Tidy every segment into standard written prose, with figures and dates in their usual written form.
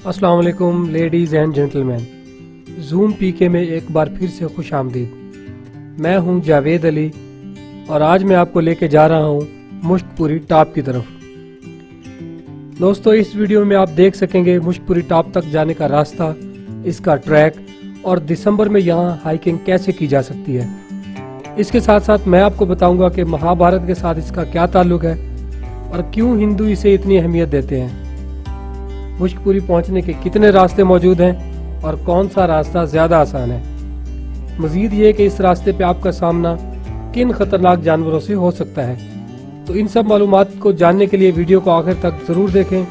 अस्सलाम वालेकुम ladies and gentleman, zoom पीके में एक बार फिर से खुश आमदीद। मैं हूं जावेद अली और आज मैं आपको लेके जा रहा हूं मुश्कपुरी टॉप की तरफ। दोस्तों, इस वीडियो में आप देख सकेंगे मुश्कपुरी टॉप तक जाने का रास्ता, इसका ट्रैक और दिसंबर में यहाँ हाइकिंग कैसे की जा सकती है। इसके साथ साथ मैं आपको बताऊंगा कि महाभारत के साथ इसका क्या ताल्लुक है और क्यों हिंदू इसे इतनी अहमियत देते हैं। मुश्कपुरी पहुंचने के कितने रास्ते मौजूद हैं और कौन सा रास्ता ज़्यादा आसान है। मज़ीद ये कि इस रास्ते पे आपका सामना किन खतरनाक जानवरों से हो सकता है। तो इन सब मालूमात को जानने के लिए वीडियो को आखिर तक ज़रूर देखें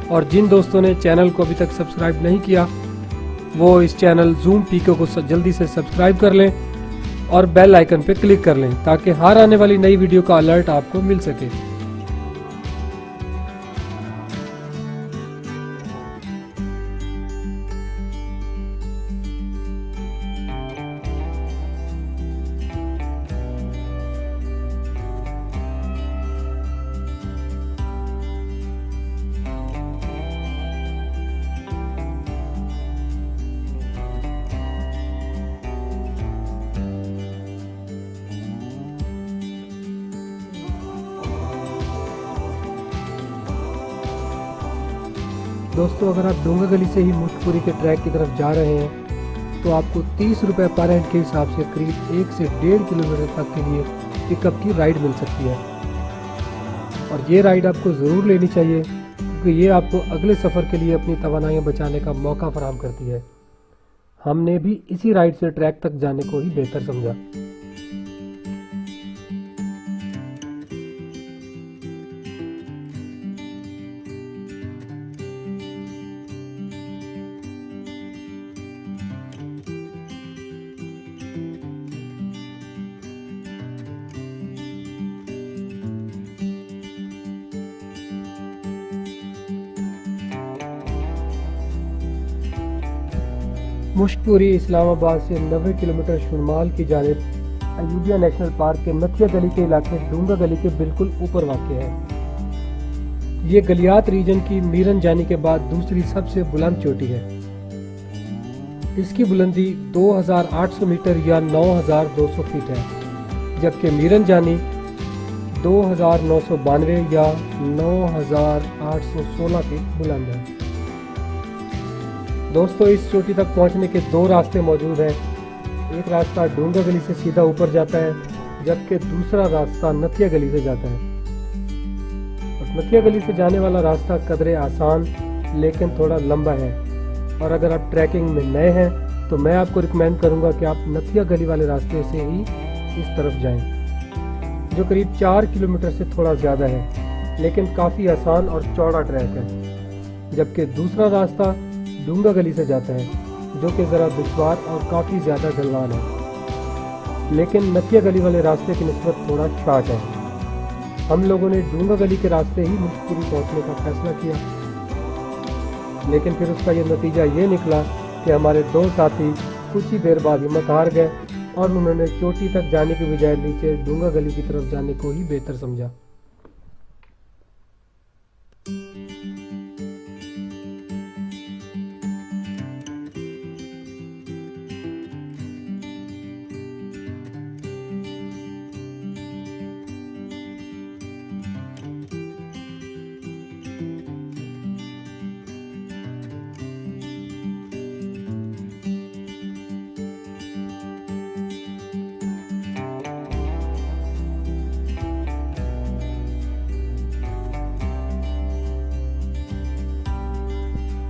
और जिन दोस्तों ने चैनल को अभी तक सब्सक्राइब नहीं किया वो इस चैनल जूम पीके को जल्दी से सब्सक्राइब कर लें और बेल आइकन पर क्लिक कर लें ताकि हर आने वाली नई वीडियो का अलर्ट आपको मिल सके। दोस्तों, अगर आप डोंगा गली से ही मुश्कपुरी के ट्रैक की तरफ जा रहे हैं तो आपको 30 रुपये पर हेड के हिसाब से करीब 1 से 1.5 किलोमीटर तक के लिए पिकअप की राइड मिल सकती है। और ये राइड आपको ज़रूर लेनी चाहिए क्योंकि ये आपको अगले सफ़र के लिए अपनी तवानाइयाँ बचाने का मौका फराहम करती है। हमने भी इसी राइड से ट्रैक तक जाने को ही बेहतर समझा। मुश्कपुरी इस्लामाबाद से 90 किलोमीटर शुमाल की जानिब अयूबिया नेशनल पार्क के नथिया गली के इलाके डूंगा गली के बिल्कुल ऊपर वाक़ है। ये गलियात रीजन की मीरन जानी के बाद दूसरी सबसे बुलंद चोटी है। इसकी बुलंदी 2800 मीटर या 9200 फीट है, जबकि मीरन जानी 2992 या 9816 फीट बुलंद है। दोस्तों, इस चोटी तक पहुंचने के 2 रास्ते मौजूद हैं। एक रास्ता डूंगा गली से सीधा ऊपर जाता है जबकि दूसरा रास्ता नथिया गली से जाता है। और नथिया गली से जाने वाला रास्ता कदरे आसान लेकिन थोड़ा लंबा है और अगर आप ट्रैकिंग में नए हैं तो मैं आपको रिकमेंड करूंगा कि आप नथिया गली वाले रास्ते से ही इस तरफ जाएं, जो करीब 4 किलोमीटर से थोड़ा ज़्यादा है लेकिन काफ़ी आसान और चौड़ा ट्रैक है। जबकि दूसरा रास्ता डूंगा गली से जाता है जो कि ज़रा दुश्वार और काफ़ी ज़्यादा ढलान है, लेकिन नथिया गली वाले रास्ते की निस्बत थोड़ा शार्ट है। हम लोगों ने डूंगा गली के रास्ते ही मुश्कपुरी पहुंचने का फैसला किया, लेकिन फिर उसका ये नतीजा ये निकला कि हमारे 2 साथी कुछ ही देर बाद हिम्मत हार गए और उन्होंने चोटी तक जाने की बजाय नीचे डूंगा गली की तरफ जाने को ही बेहतर समझा।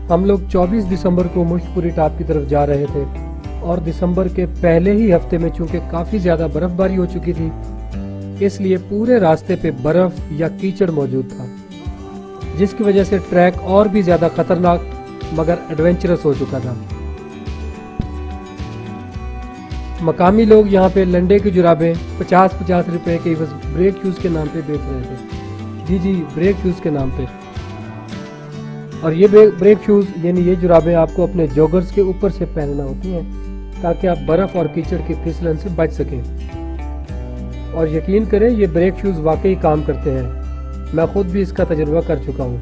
हम लोग 24 दिसंबर को मुश्कपुरी टॉप की तरफ जा रहे थे और दिसंबर के पहले ही हफ्ते में चूंकि काफ़ी ज़्यादा बर्फ़बारी हो चुकी थी, इसलिए पूरे रास्ते पे बर्फ़ या कीचड़ मौजूद था, जिसकी वजह से ट्रैक और भी ज़्यादा खतरनाक मगर एडवेंचरस हो चुका था। मकामी लोग यहाँ पे लंडे की जुराबें 50-50 रुपए के बस ब्रेक शूज़ के नाम पे बेच रहे थे। जी, ब्रेक शूज़ के नाम पे। और ये ब्रेक शूज़ यानी ये जुराबें आपको अपने जॉगर्स के ऊपर से पहनना होती हैं ताकि आप बर्फ़ और कीचड़ की फिसलन से बच सकें। और यकीन करें ये ब्रेक शूज़ वाकई काम करते हैं। मैं खुद भी इसका तजुर्बा कर चुका हूँ।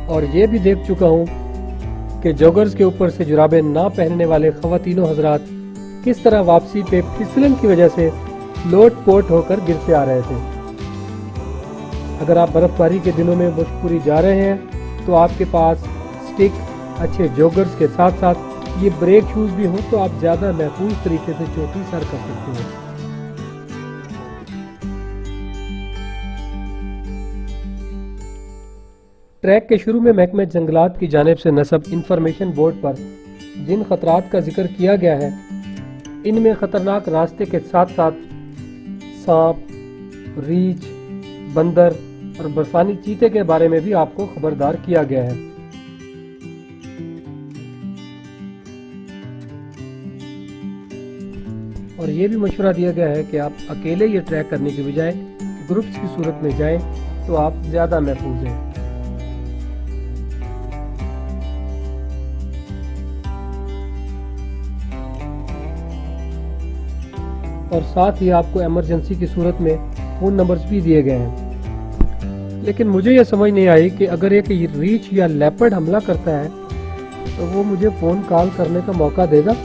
और ये भी देख चुका हूँ कि जॉगर्स के ऊपर से जुराबें ना पहनने वाले ख़वातीनो हजरात किस तरह वापसी पे फिसलन की वजह से लोट पोट होकर गिरते आ रहे थे। अगर आप बर्फबारी के दिनों में मुश्कपुरी जा रहे हैं तो आपके पास स्टिक, अच्छे जॉगर्स के साथ साथ ये ब्रेक शूज़ भी हों तो आप ज़्यादा महफूज तरीके से चोटी सर कर सकते हैं। ट्रैक के शुरू में महकमे जंगलात की जानिब से नस्ब इंफॉर्मेशन बोर्ड पर जिन खतरात का जिक्र किया गया है, इनमें ख़तरनाक रास्ते के साथ साथ सांप, रीछ, बंदर और बर्फानी चीते के बारे में भी आपको खबरदार किया गया है। और ये भी मशवरा दिया गया है कि आप अकेले ये ट्रैक करने के बजाय ग्रुप्स की सूरत में जाएं तो आप ज़्यादा महफूज हैं। और साथ ही आपको इमरजेंसी की सूरत में फ़ोन नंबर्स भी दिए गए हैं। लेकिन मुझे यह समझ नहीं आई कि अगर एक रीछ या लेपर्ड हमला करता है तो वो मुझे फ़ोन कॉल करने का मौका देगा।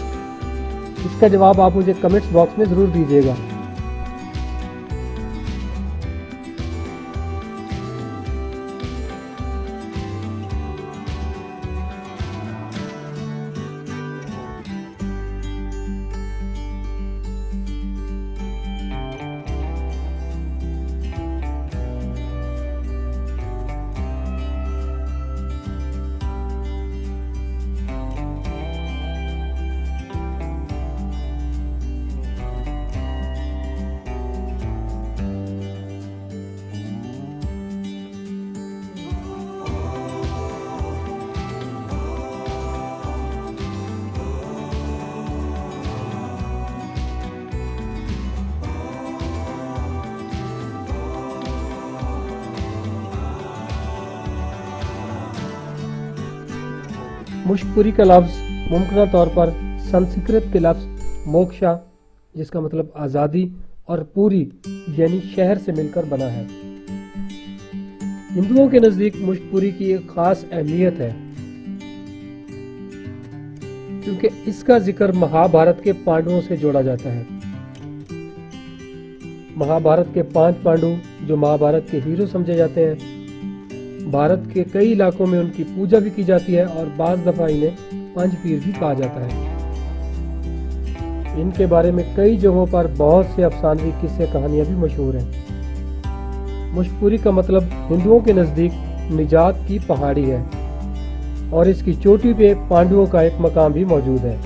इसका जवाब आप मुझे कमेंट्स बॉक्स में ज़रूर दीजिएगा। मुश्कपुरी का लफ्ज़ मुमकिन तौर पर संस्कृत के लफ्ज़ मोक्षा, जिसका मतलब आज़ादी, और पूरी यानी शहर से मिलकर बना है। हिंदुओं के नज़दीक मुश्कपुरी की एक ख़ास अहमियत है क्योंकि इसका जिक्र महाभारत के पांडवों से जोड़ा जाता है। महाभारत के 5 पांडु जो महाभारत के हीरो समझे जाते हैं, भारत के कई इलाकों में उनकी पूजा भी की जाती है और बाज़ दफ़ा इन्हें पंच पीर भी कहा जाता है। इनके बारे में कई जगहों पर बहुत से अफसानवी किस्से कहानियां भी मशहूर हैं। मुश्कपुरी का मतलब हिंदुओं के नज़दीक निजात की पहाड़ी है और इसकी चोटी पे पांडवों का एक मकाम भी मौजूद है।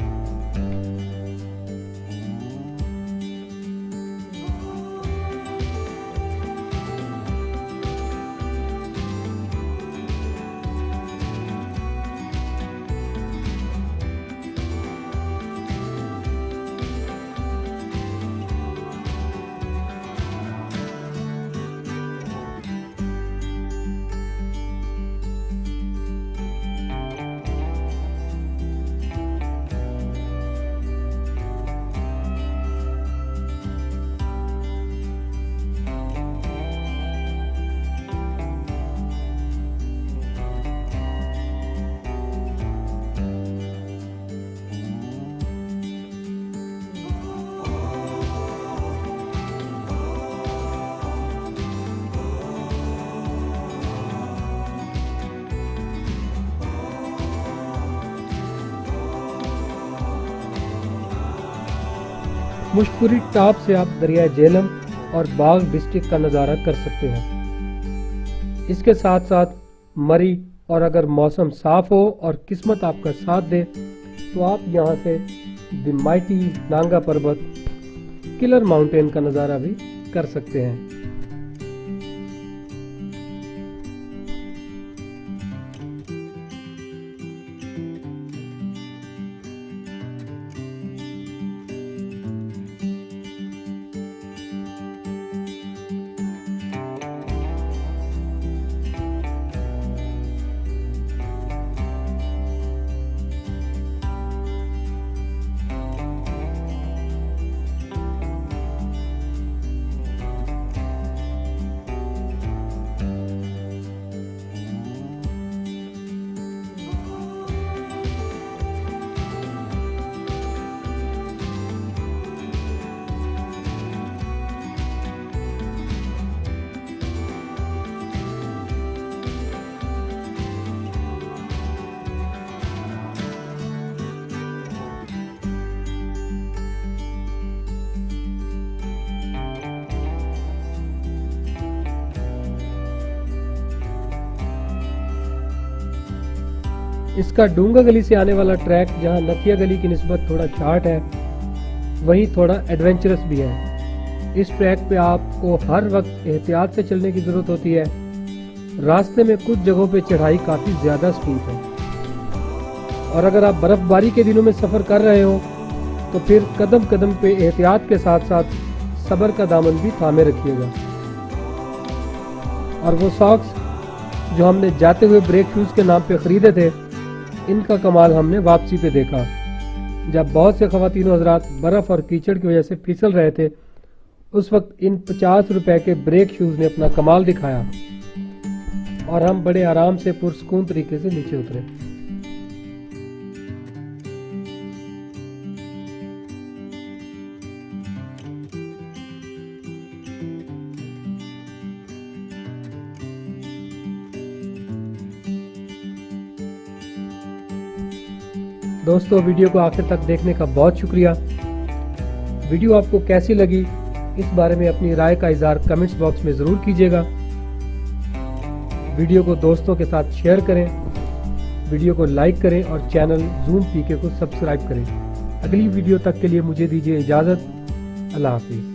मुश्कपुरी टॉप से आप दरिया झेलम और बाग डिस्ट्रिक्ट का नज़ारा कर सकते हैं। इसके साथ साथ मरी, और अगर मौसम साफ हो और किस्मत आपका साथ दे तो आप यहाँ से द माइटी नांगा पर्वत, किलर माउंटेन का नज़ारा भी कर सकते हैं। इसका डूंगा गली से आने वाला ट्रैक जहां नथिया गली की निस्बत थोड़ा शार्ट है, वहीं थोड़ा एडवेंचरस भी है। इस ट्रैक पे आपको हर वक्त एहतियात से चलने की ज़रूरत होती है। रास्ते में कुछ जगहों पे चढ़ाई काफ़ी ज़्यादा स्टीप है, और अगर आप बर्फ़बारी के दिनों में सफ़र कर रहे हो तो फिर कदम कदम पे एहतियात के साथ साथ सब्र का दामन भी थामे रखिएगा। और वो सॉक्स जो हमने जाते हुए ब्रेक शूज़ के नाम पे ख़रीदे थे, इनका कमाल हमने वापसी पे देखा। जब बहुत से ख़वातीन हज़रात बर्फ़ और कीचड़ की वजह से फिसल रहे थे, उस वक्त इन 50 रुपए के ब्रेक शूज़ ने अपना कमाल दिखाया और हम बड़े आराम से पुरसकून तरीके से नीचे उतरे। दोस्तों, वीडियो को आखिर तक देखने का बहुत शुक्रिया। वीडियो आपको कैसी लगी इस बारे में अपनी राय का इज़हार कमेंट्स बॉक्स में ज़रूर कीजिएगा। वीडियो को दोस्तों के साथ शेयर करें, वीडियो को लाइक करें और चैनल जूम पीके को सब्सक्राइब करें। अगली वीडियो तक के लिए मुझे दीजिए इजाज़त। अल्लाह हाफिज़।